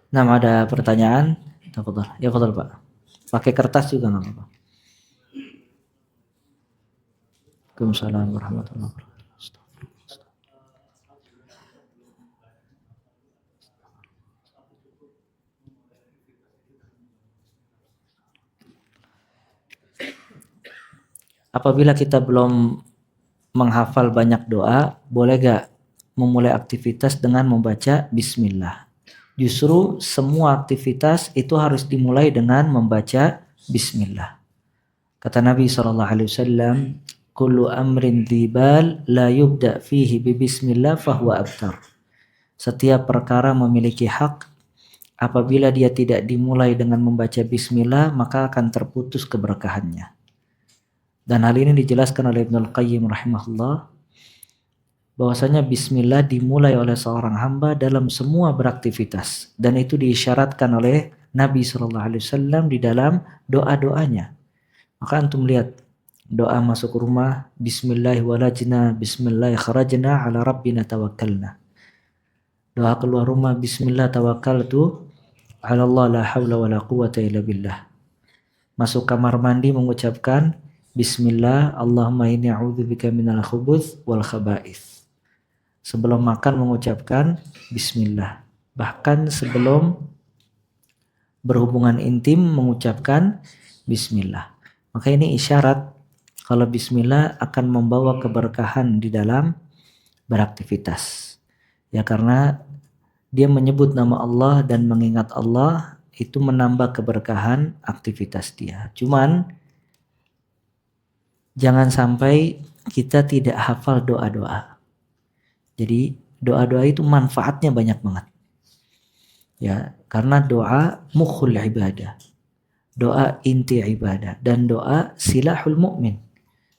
Nah, ada pertanyaan? Tafadhol. Ya, tafadhol, Pak. Pakai kertas juga nggak apa-apa. Waalaikumsalam warahmatullahi wabarakatuh. Apabila kita belum menghafal banyak doa, boleh gak memulai aktivitas dengan membaca bismillah? Justru semua aktivitas itu harus dimulai dengan membaca bismillah. Kata Nabi SAW, kullu amrin dzibal la yubda fihi bi bismillah fahuwa abtar. Setiap perkara memiliki hak, apabila dia tidak dimulai dengan membaca bismillah, maka akan terputus keberkahannya. Dan hal ini dijelaskan oleh Ibnul Qayyim rahimahullah, bahwasanya bismillah dimulai oleh seorang hamba dalam semua beraktivitas, dan itu diisyaratkan oleh Nabi SAW di dalam doa-doanya. Maka antum lihat doa masuk rumah, bismillah walajna, bismillah kharajna, ala rabbina tawakkalna. Doa keluar rumah, bismillah tawakkaltu ala Allah la hawla wa la quwata illa billah. Masuk kamar mandi mengucapkan bismillah, Allahumma inni a'udzubika minal khubuts wal khaba'its. Sebelum makan mengucapkan bismillah. Bahkan sebelum berhubungan intim mengucapkan bismillah. Maka ini isyarat kalau bismillah akan membawa keberkahan di dalam beraktivitas. Ya, karena dia menyebut nama Allah dan mengingat Allah, itu menambah keberkahan aktivitas dia. Cuman jangan sampai kita tidak hafal doa-doa. Jadi doa-doa itu manfaatnya banyak banget. Ya, karena doa mukhul ibadah. Doa inti ibadah, dan doa silahul mukmin,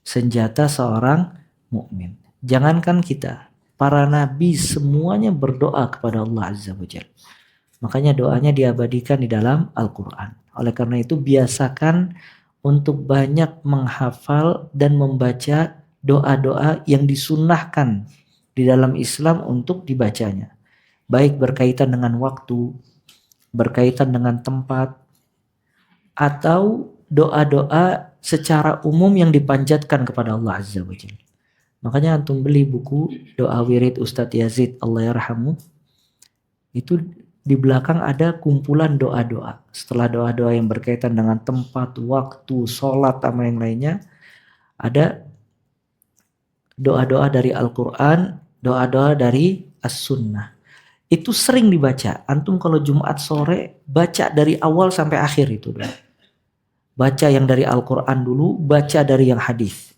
senjata seorang mukmin. Jangankan kita, para nabi semuanya berdoa kepada Allah Azza wa Jalla. Makanya doanya diabadikan di dalam Al-Qur'an. Oleh karena itu biasakan untuk banyak menghafal dan membaca doa-doa yang disunnahkan di dalam Islam untuk dibacanya. Baik berkaitan dengan waktu, berkaitan dengan tempat, atau doa-doa secara umum yang dipanjatkan kepada Allah Azza wa Jalla. Makanya antum beli buku doa wirid Ustadz Yazid Allah yarhamu, itu di belakang ada kumpulan doa-doa. Setelah doa-doa yang berkaitan dengan tempat, waktu, sholat, sama yang lainnya, ada doa-doa dari Al-Quran, doa-doa dari As-Sunnah. Itu sering dibaca. Antum kalau Jumat sore baca dari awal sampai akhir itu doa. Baca yang dari Al-Quran dulu, baca dari yang hadis.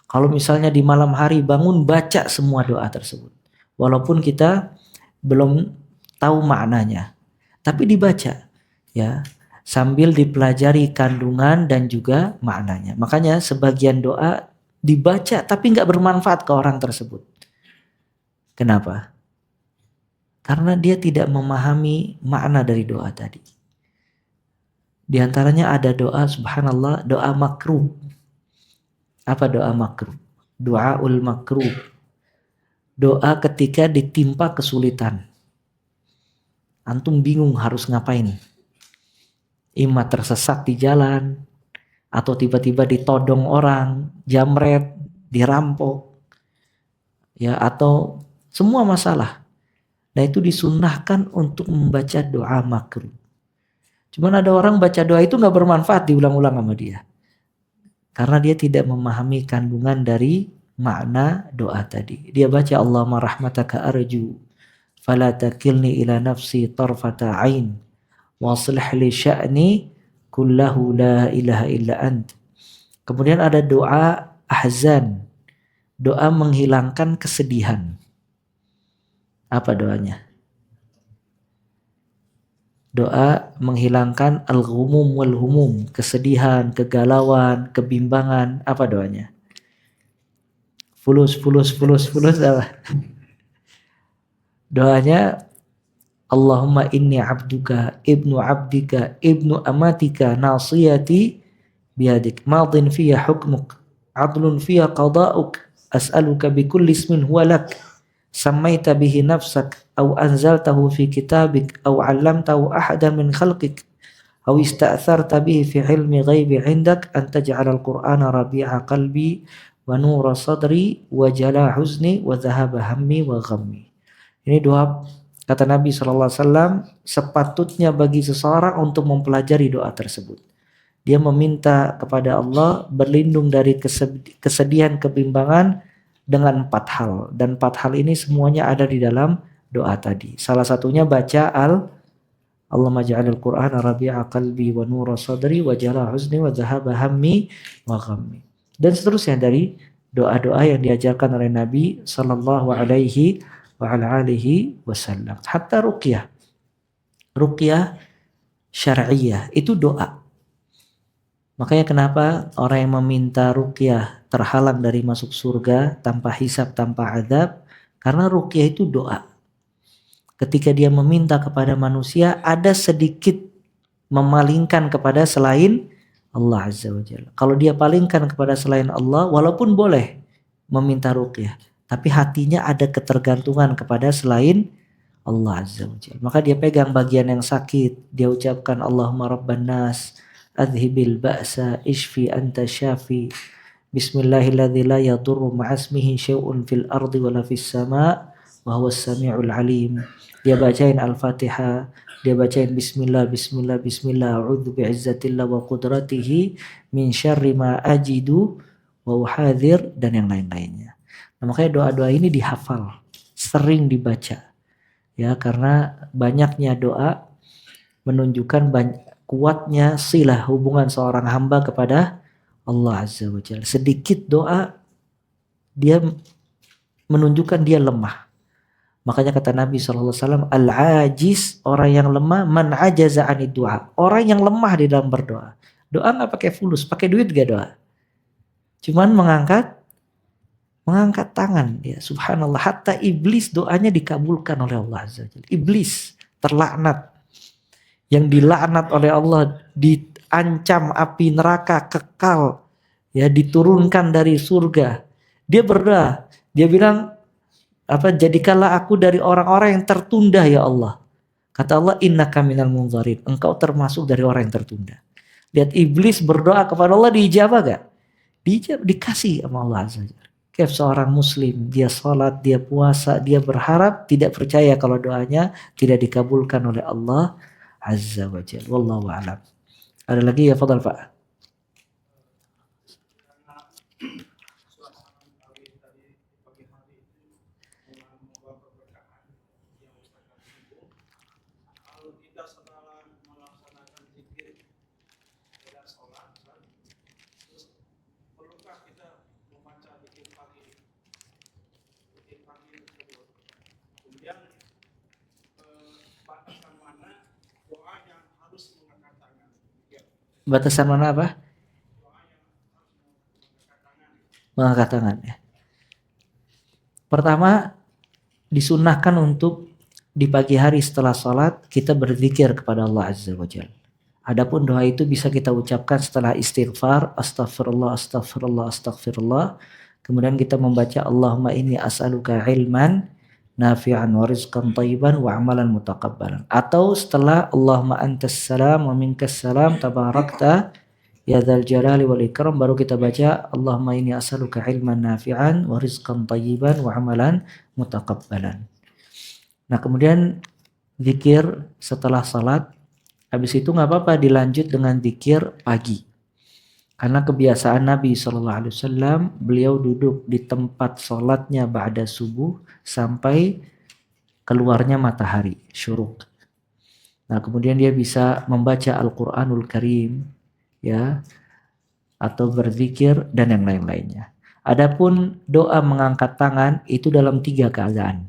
Kalau misalnya di malam hari bangun, baca semua doa tersebut. Walaupun kita belum tahu maknanya, tapi dibaca, ya, sambil dipelajari kandungan dan juga maknanya. Makanya sebagian doa dibaca tapi nggak bermanfaat ke orang tersebut. Kenapa? Karena dia tidak memahami makna dari doa tadi. Di antaranya ada doa, subhanallah, doa makruh. Apa doa makruh? Doaul makruh. Doa ketika ditimpa kesulitan. Antum bingung harus ngapain. Ima tersesat di jalan, atau tiba-tiba ditodong orang, jamret, dirampok, ya, atau semua masalah. Nah, itu disunnahkan untuk membaca doa makruh. Cuman ada orang baca doa itu gak bermanfaat, diulang-ulang sama dia. Karena dia tidak memahami kandungan dari makna doa tadi. Dia baca Allahumma rahmataka arju, fala takilni ila nafsi tarfata ain, waslih li sya'ni kullahu la ilaha illa ant. Kemudian ada doa ahzan, doa menghilangkan kesedihan. Apa doanya? Doa menghilangkan al-ghumum wal-humum, kesedihan, kegalauan, kebimbangan. Apa doanya? Fulus apa? Doanya Allahumma inni abduka, ibnu abdika, ibnu amatika, nasiyati biyadik, madin fiyya hukmuk, adlun fiyya qada'uk, as'aluka bikulli ismin huwa lak, sammaita bihi nafsak aw anzaltahu fi kitabik aw 'allamtahu ahadan min khalqik aw ista'tharta bihi fi ilmi ghaibi 'indak an taj'alal qur'ana rabi'a qalbi wa nura sadri wa jala huzni wa dhahaba hammi wa ghammi. Ini doa kata Nabi SAW sepatutnya bagi seseorang untuk mempelajari doa tersebut. Dia meminta kepada Allah berlindung dari kesedihan, kebimbangan dengan 4 hal. Dan 4 hal ini semuanya ada di dalam doa tadi. Salah satunya baca Allahumma ja'alil Qur'ana rabi'a qalbi wa nura sadri wa jala huzni wa dhahaba hammi wa ghammi. Dan seterusnya dari doa-doa yang diajarkan oleh Nabi sallallahu alaihi wa ala alihi wasallam. Hatta ruqyah syar'iyah itu doa. Makanya kenapa orang yang meminta ruqyah terhalang dari masuk surga tanpa hisab, tanpa azab, karena ruqyah itu doa. Ketika dia meminta kepada manusia, ada sedikit memalingkan kepada selain Allah Azza wa Jalla. Kalau dia palingkan kepada selain Allah, walaupun boleh meminta ruqyah, tapi hatinya ada ketergantungan kepada selain Allah Azza wa Jalla. Maka dia pegang bagian yang sakit, dia ucapkan Allahumma rabban nas adhibil ba'sa ishfi anta syafi bismillahilladzi la yadurru ma'asmihi syai'un fil ardi wala fis sama' wa huwas sami'ul alim. Dia bacain Al-Fatihah, dia bacain bismillah bismillah bismillah a'udzu bi'izzatillah wa qudratihi min syarri ma ajidu wa uhadhir dan yang lain-lainnya. Nah, makanya doa-doa ini dihafal, sering dibaca. Ya, karena banyaknya doa menunjukkan kuatnya silah hubungan seorang hamba kepada Allah Azza wa Jalla. Sedikit doa dia menunjukkan dia lemah. Makanya kata Nabi SAW, al-ajiz, orang yang lemah, man ajaza anid doa. Orang yang lemah di dalam berdoa. Doa gak pakai fulus, pakai duit gak doa. Cuman mengangkat tangan. Ya, subhanallah, hatta iblis doanya dikabulkan oleh Allah Azza wa Jalla. Iblis terlaknat. Yang dilaknat oleh Allah, diancam api neraka kekal, ya, diturunkan dari surga. Dia berdoa, dia bilang, jadikanlah aku dari orang-orang yang tertunda ya Allah. Kata Allah, innaka minal munzarin, engkau termasuk dari orang yang tertunda. Lihat iblis berdoa kepada Allah, diijabah gak? Diijabah, dikasih sama Allah Azza wa Jalla. Kayak seorang muslim, dia sholat, dia puasa, dia berharap, tidak percaya kalau doanya tidak dikabulkan oleh Allah Azza wa Jalla. Wallahu a'lam. Ada lagi ya, fadhal Pak. Batasan mana apa? Mengangkat tangan ya. Pertama, disunnahkan untuk di pagi hari setelah sholat kita berzikir kepada Allah Azza wa Jalla. Adapun doa itu bisa kita ucapkan setelah istighfar, astaghfirullah, astaghfirullah, astaghfirullah. Kemudian kita membaca Allahumma inni as'aluka ilman nafi'an wa rizqan thayyiban wa amalan mutaqabbalan. Atau setelah Allahumma antas salam wa minkas salam tabarakta ya dzal jalali wal ikram, baru kita baca Allahumma inni as'aluka ilman nafi'an wa rizqan thayyiban wa amalan mutaqabbalan. Nah, kemudian zikir setelah salat, habis itu nggak apa-apa dilanjut dengan zikir pagi. Karena kebiasaan Nabi SAW, beliau duduk di tempat sholatnya ba'da subuh sampai keluarnya matahari, syuruk. Nah, kemudian dia bisa membaca Al-Quranul Karim, ya, atau berzikir dan yang lain-lainnya. Adapun doa mengangkat tangan itu dalam 3 keadaan.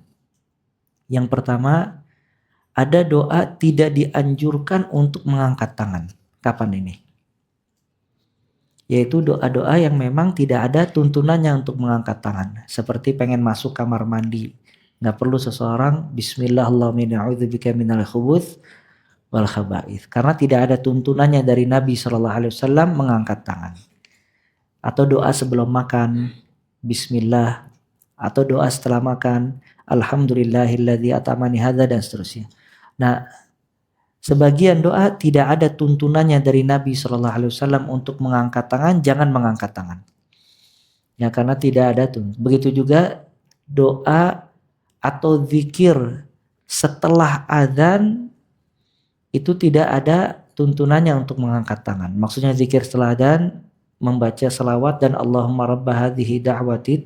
Yang pertama, ada doa tidak dianjurkan untuk mengangkat tangan. Kapan ini? Yaitu doa-doa yang memang tidak ada tuntunannya untuk mengangkat tangan. Seperti pengen masuk kamar mandi. Nggak perlu seseorang bismillahirrahmanirrahim a'udzubika minal khubuts wal khaba'its. Karena tidak ada tuntunannya dari Nabi SAW mengangkat tangan. Atau doa sebelum makan, bismillah. Atau doa setelah makan, alhamdulillahilladzi at'amani hadza dan seterusnya. Nah, sebagian doa tidak ada tuntunannya dari Nabi Shallallahu Alaihi Wasallam untuk mengangkat tangan, jangan mengangkat tangan. Ya, karena tidak ada tuh. Begitu juga doa atau zikir setelah adzan itu tidak ada tuntunannya untuk mengangkat tangan. Maksudnya zikir setelah adzan membaca selawat dan Allahumma rabba hadhihi da'wati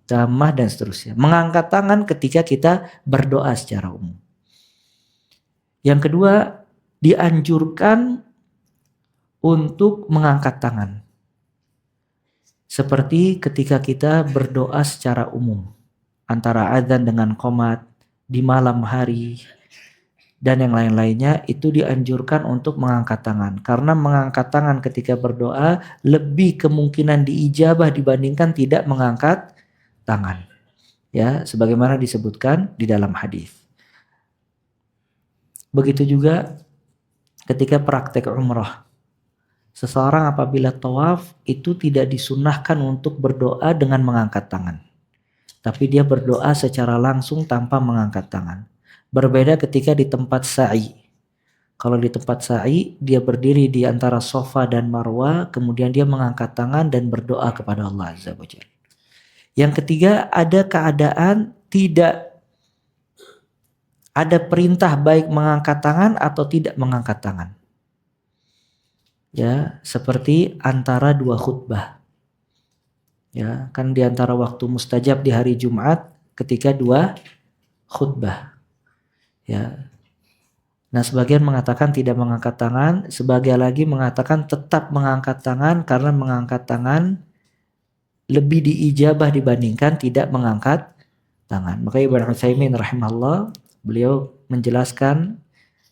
tammah dan seterusnya. Mengangkat tangan ketika kita berdoa secara umum. Yang kedua, dianjurkan untuk mengangkat tangan. Seperti ketika kita berdoa secara umum. Antara adzan dengan qomat, di malam hari, dan yang lain-lainnya itu dianjurkan untuk mengangkat tangan. Karena mengangkat tangan ketika berdoa lebih kemungkinan diijabah dibandingkan tidak mengangkat tangan. Ya, sebagaimana disebutkan di dalam hadis. Begitu juga ketika praktek umrah. Seseorang apabila tawaf itu tidak disunnahkan untuk berdoa dengan mengangkat tangan. Tapi dia berdoa secara langsung tanpa mengangkat tangan. Berbeda ketika di tempat sa'i. Kalau di tempat sa'i dia berdiri di antara Safa dan Marwah, kemudian dia mengangkat tangan dan berdoa kepada Allah Azza wa Jalla. Yang ketiga, ada keadaan tidak ada perintah baik mengangkat tangan atau tidak mengangkat tangan. Ya, seperti antara dua khutbah. Ya, kan di antara waktu mustajab di hari Jumat ketika dua khutbah. Ya. Nah, sebagian mengatakan tidak mengangkat tangan, sebagian lagi mengatakan tetap mengangkat tangan karena mengangkat tangan lebih diijabah dibandingkan tidak mengangkat tangan. Maka Ibnu Utsaimin rahimahullah beliau menjelaskan,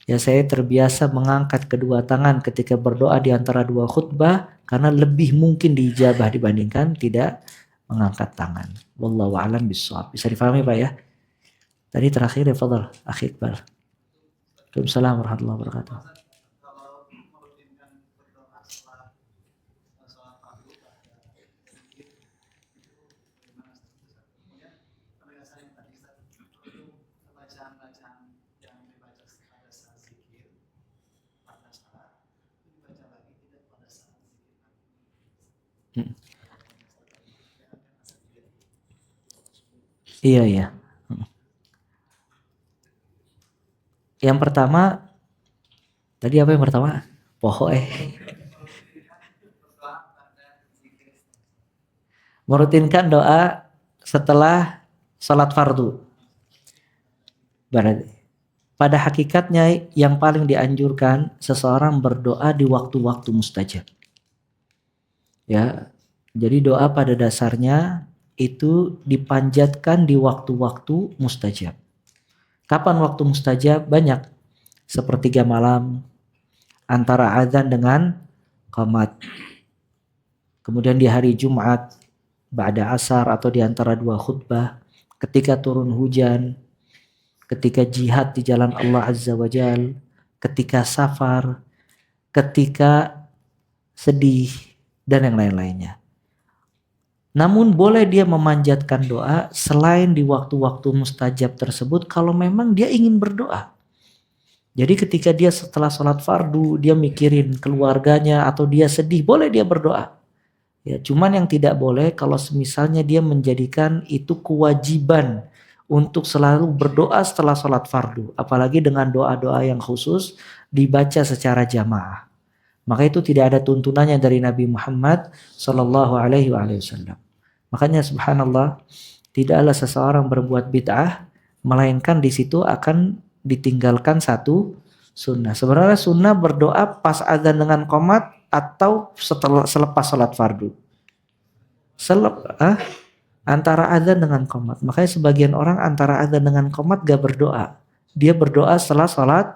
ya saya terbiasa mengangkat kedua tangan ketika berdoa di antara dua khutbah karena lebih mungkin diijabah dibandingkan tidak mengangkat tangan. Wallahu a'lam bishawab. Bisa difahami Pak ya? Tadi terakhir ya Fadhal, Akhi Iqbal. Waalaikumsalam warahmatullahi wabarakatuh. Iya ya. Yang pertama, tadi apa yang pertama? Merutinkan doa setelah salat fardu. Berarti pada hakikatnya yang paling dianjurkan seseorang berdoa di waktu-waktu mustajab. Ya, jadi doa pada dasarnya itu dipanjatkan di waktu-waktu mustajab. Kapan waktu mustajab? Banyak. Sepertiga malam, antara azan dengan qomat. Kemudian di hari Jumat, ba'da asar atau di antara dua khutbah, ketika turun hujan, ketika jihad di jalan Allah Azza wa Jal, ketika safar, ketika sedih, dan yang lain-lainnya. Namun boleh dia memanjatkan doa selain di waktu-waktu mustajab tersebut kalau memang dia ingin berdoa. Jadi ketika dia setelah sholat fardu, dia mikirin keluarganya atau dia sedih, boleh dia berdoa. Ya, cuman yang tidak boleh kalau misalnya dia menjadikan itu kewajiban untuk selalu berdoa setelah sholat fardu. Apalagi dengan doa-doa yang khusus dibaca secara jamaah. Maka itu tidak ada tuntunannya dari Nabi Muhammad Sallallahu Alaihi Wasallam. Makanya subhanallah, tidaklah seseorang berbuat bid'ah melainkan di situ akan ditinggalkan satu sunnah. Sebenarnya sunnah berdoa pas adzan dengan qomat atau selepas salat fardu. Antara adzan dengan qomat. Makanya sebagian orang antara adzan dengan qomat gak berdoa. Dia berdoa setelah salat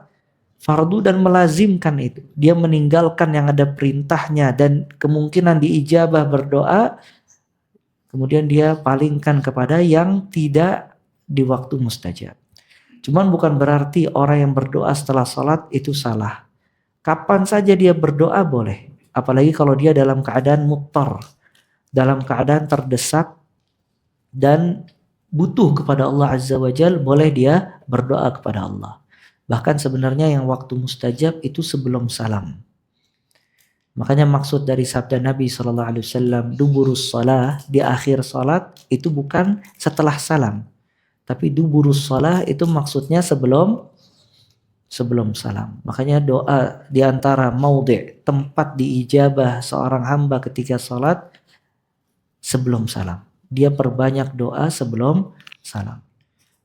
fardu dan melazimkan itu. Dia meninggalkan yang ada perintahnya dan kemungkinan diijabah berdoa. Kemudian dia palingkan kepada yang tidak di waktu mustajab. Cuman bukan berarti orang yang berdoa setelah sholat itu salah. Kapan saja dia berdoa boleh. Apalagi kalau dia dalam keadaan muttar. Dalam keadaan terdesak dan butuh kepada Allah Azza wa Jal, boleh dia berdoa kepada Allah. Bahkan sebenarnya yang waktu mustajab itu sebelum salam. Makanya maksud dari sabda Nabi SAW, duburus salah, di akhir salat itu bukan setelah salam. Tapi duburus salah itu maksudnya sebelum salam. Makanya doa di antara maudhi', tempat diijabah seorang hamba ketika salat sebelum salam. Dia perbanyak doa sebelum salam.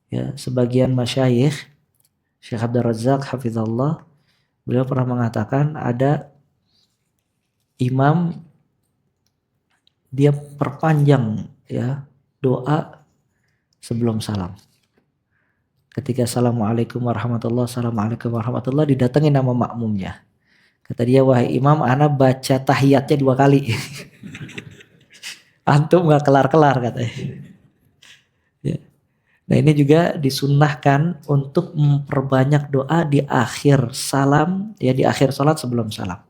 Ya, sebagian masyayikh, Syekh Abdul Razak hafizallah, beliau pernah mengatakan ada imam dia perpanjang ya doa sebelum salam. Ketika assalamualaikum warahmatullah, assalamualaikum warahmatullah, didatengin nama makmumnya. Kata dia, wahai imam, ana baca tahiyatnya 2 kali. Antum gak kelar-kelar katanya. Ya. Nah ini juga disunnahkan untuk memperbanyak doa di akhir salam, ya di akhir salat sebelum salam.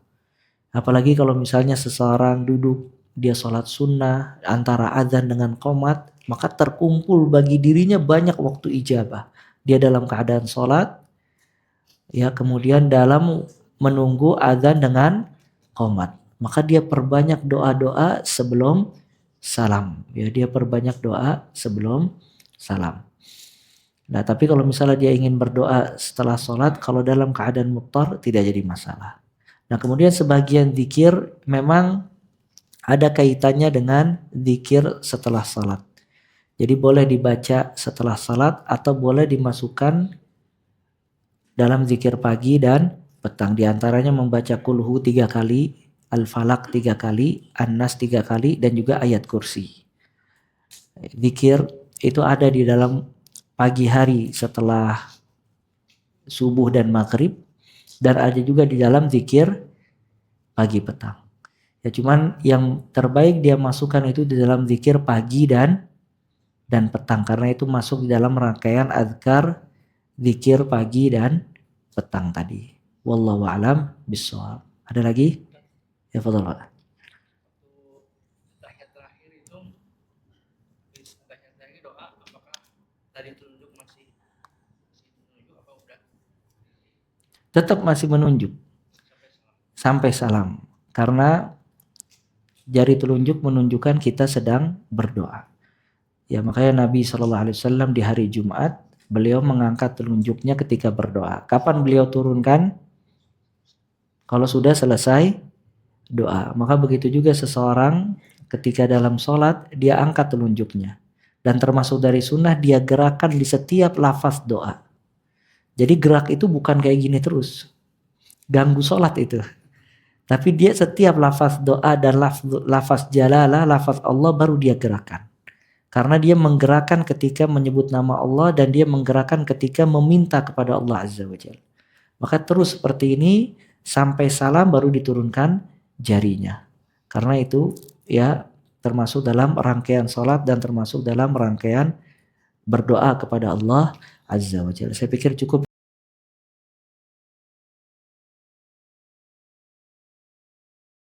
Apalagi kalau misalnya seseorang duduk, dia sholat sunnah antara azan dengan qomat, maka terkumpul bagi dirinya banyak waktu ijabah. Dia dalam keadaan sholat, ya kemudian dalam menunggu azan dengan qomat. Maka dia perbanyak doa-doa sebelum salam. Ya dia perbanyak doa sebelum salam. Nah tapi kalau misalnya dia ingin berdoa setelah sholat, kalau dalam keadaan muttar tidak jadi masalah. Nah kemudian sebagian zikir memang ada kaitannya dengan zikir setelah salat. Jadi boleh dibaca setelah salat atau boleh dimasukkan dalam zikir pagi dan petang. Di antaranya membaca kulhu 3 kali, al-falaq 3 kali, an-nas 3 kali, dan juga ayat kursi. Zikir itu ada di dalam pagi hari setelah subuh dan maghrib, dan ada juga di dalam zikir pagi petang. Ya cuman yang terbaik dia masukkan itu di dalam zikir pagi dan petang, karena itu masuk di dalam rangkaian azkar zikir pagi dan petang tadi. Wallahu a'lam bishawab. Ada lagi? Ya fadhal Pak. Tahiyat terakhir itu tahiyat terakhir doa apakah tadi tunjuk masih menunjuk apa udah? Tetap masih menunjuk sampai salam. Karena jari telunjuk menunjukkan kita sedang berdoa. Ya makanya Nabi SAW di hari Jumat beliau mengangkat telunjuknya ketika berdoa. Kapan beliau turunkan? Kalau sudah selesai doa. Maka begitu juga seseorang ketika dalam sholat dia angkat telunjuknya. Dan termasuk dari sunnah dia gerakan di setiap lafaz doa. Jadi gerak itu bukan kayak gini terus. Ganggu sholat itu. Tapi dia setiap lafaz doa dan lafaz jalalah, lafaz Allah baru dia gerakan. Karena dia menggerakkan ketika menyebut nama Allah dan dia menggerakkan ketika meminta kepada Allah Azza wa Jalla. Maka terus seperti ini sampai salam baru diturunkan jarinya. Karena itu ya termasuk dalam rangkaian sholat dan termasuk dalam rangkaian berdoa kepada Allah Azza wa Jalla. Saya pikir cukup.